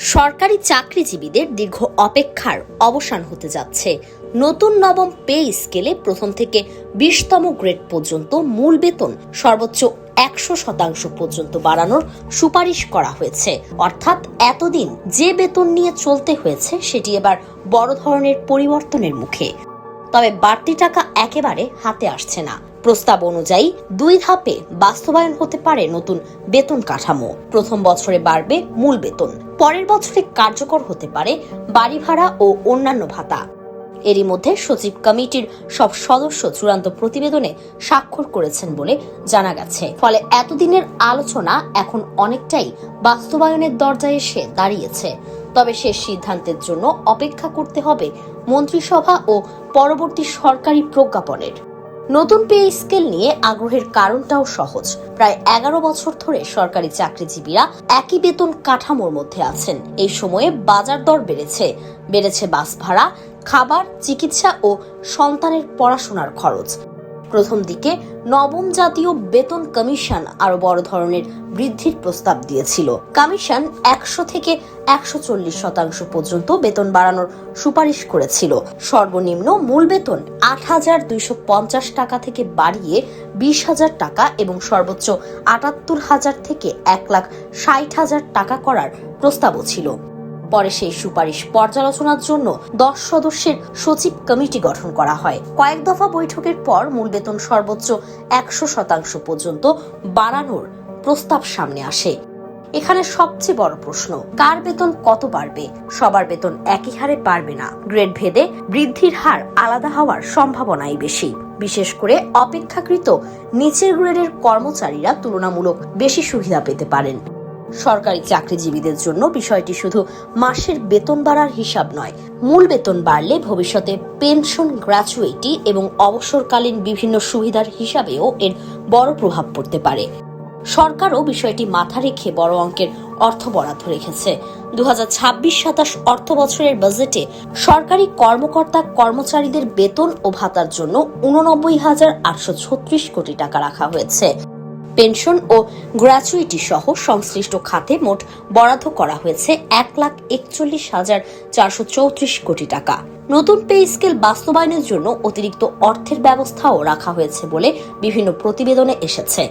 সরকারি চাকরিজীবীদের দীর্ঘ অপেক্ষার অবসান হতে যাচ্ছে। নতুন নবম পে স্কেলে প্রথম থেকে 20তম গ্রেড পর্যন্ত মূল বেতন সর্বোচ্চ 100% পর্যন্ত বাড়ানোর সুপারিশ করা হয়েছে। অর্থাৎ এতদিন যে বেতন নিয়ে চলতে হয়েছে সেটি এবার বড় ধরনের পরিবর্তনের মুখে। তবে বাড়তি টাকা একেবারে হাতে আসছে না। প্রস্তাব অনুযায়ী 2 ধাপে বাস্তবায়ন হতে পারে নতুন বেতন কাঠামো। প্রথম বছরে বাড়বে মূল বেতন, পরের বছরে কার্যকর হতে পারে বাড়ি ভাড়া ও অন্যান্য ভাতা। এরই মধ্যে সচিব কমিটির সব সদস্য চূড়ান্ত প্রতিবেদনে স্বাক্ষর করেছেন বলে জানা গেছে। ফলে এতদিনের আলোচনা এখন অনেকটাই বাস্তবায়নের দরজায় এসে দাঁড়িয়েছে। তবে শেষ সিদ্ধান্তের জন্য অপেক্ষা করতে হবে মন্ত্রিসভা ও পরবর্তী সরকারি প্রজ্ঞাপনের। নতুন পে স্কেল নিয়ে আগ্রহের কারণটাও সহজ। প্রায় 11 বছর ধরে সরকারি চাকরিজীবীরা একই বেতন কাঠামোর মধ্যে আছেন। এই সময়ে বাজার দর বেড়েছে বাস ভাড়া, খাবার, চিকিৎসা ও সন্তানের পড়াশোনার খরচ। প্রথম দিকে নবম জাতীয় বেতন কমিশন আরো বড় ধরনের বৃদ্ধির প্রস্তাব দিয়েছিল। কমিশন 100 থেকে 140% পর্যন্ত বেতন বাড়ানোর সুপারিশ করেছিল। সর্বনিম্ন মূল বেতন 8,250 টাকা থেকে বাড়িয়ে 20,000 টাকা এবং সর্বোচ্চ 78,000 থেকে 1,60,000 টাকা করার প্রস্তাবও ছিল। পরে সেই সুপারিশ পর্যালোচনার জন্য 10 সদস্যের সচিব কমিটি গঠন করা হয়। কয়েক দফা বৈঠকের পর মূল বেতন সর্বোচ্চ 100% পর্যন্ত বাড়ানোর প্রস্তাব সামনে আসে। এখানে সবচেয়ে বড় প্রশ্ন, কার বেতন কত বাড়বে? সবার বেতন একই হারে বাড়বে না। গ্রেড ভেদে বৃদ্ধির হার আলাদা হওয়ার সম্ভাবনাই বেশি। বিশেষ করে অপেক্ষাকৃত নিচের গ্রেডের কর্মচারীরা তুলনামূলক বেশি সুবিধা পেতে পারেন। সরকারি চাকরিজীবীদের জন্য বিষয়টি শুধু মাসের বেতন বাড়ার হিসাব নয়। মূল বেতন বাড়লে ভবিষ্যতে পেনশন, গ্র্যাচুইটি এবং অবসরকালীন বিভিন্ন সুবিধার হিসাবেও এর বড় প্রভাব পড়তে পারে। সরকারও বিষয়টি মাথা রেখে বড় অঙ্কের অর্থ বরাদ্দ রেখেছে। 2026-27 অর্থ বছরের বাজেটে সরকারি কর্মকর্তা কর্মচারীদের বেতন ও ভাতার জন্য 89,836 কোটি টাকা রাখা হয়েছে। পেনশন ও গ্র্যাচুইটি সহ সংশ্লিষ্ট খাতে মোট বরাদ্দ করা হয়েছে 1,41,434 কোটি টাকা। নতুন পে স্কেল বাস্তবায়নের জন্য অতিরিক্ত অর্থের ব্যবস্থাও রাখা হয়েছে বলে বিভিন্ন প্রতিবেদনে এসেছে।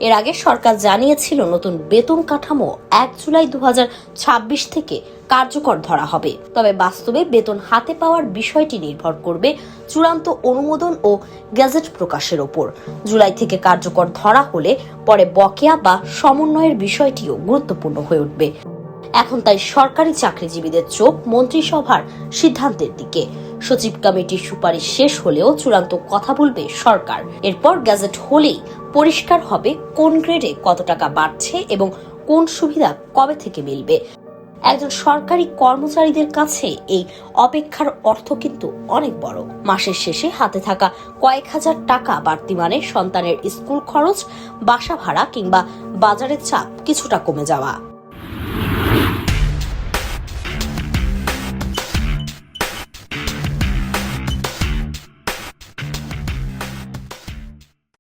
এর আগে সরকার জানিয়েছিল নতুন বেতন কাঠামো 1 জুলাই 2026 থেকে কার্যকর ধরা হবে। তবে বাস্তবে বেতন হাতে পাওয়ার বিষয়টি নির্ভর করবে চূড়ান্ত অনুমোদন ও গেজেট প্রকাশের ওপর। জুলাই থেকে কার্যকর ধরা হলে পরে বকেয়া বা সমন্বয়ের বিষয়টিও গুরুত্বপূর্ণ হয়ে উঠবে। এখন তাই সরকারি চাকরিজীবীদের চোখ মন্ত্রিসভার সিদ্ধান্তের দিকে। সচিব কমিটির সুপারিশ শেষ হলেও চূড়ান্ত কথা বলবে সরকার। এরপর গেজেট হলেই পরিষ্কার হবে কোন গ্রেডে কত টাকা বাড়ছে এবং কোন সুবিধা কবে থেকে মিলবে। একজন সরকারি কর্মচারীদের কাছে এই অপেক্ষার অর্থ কিন্তু অনেক বড়। মাসের শেষে হাতে থাকা কয়েক হাজার টাকা বাড়তি মানে সন্তানের স্কুল খরচ, বাসা ভাড়া কিংবা বাজারের চাপ কিছুটা কমে যাওয়া।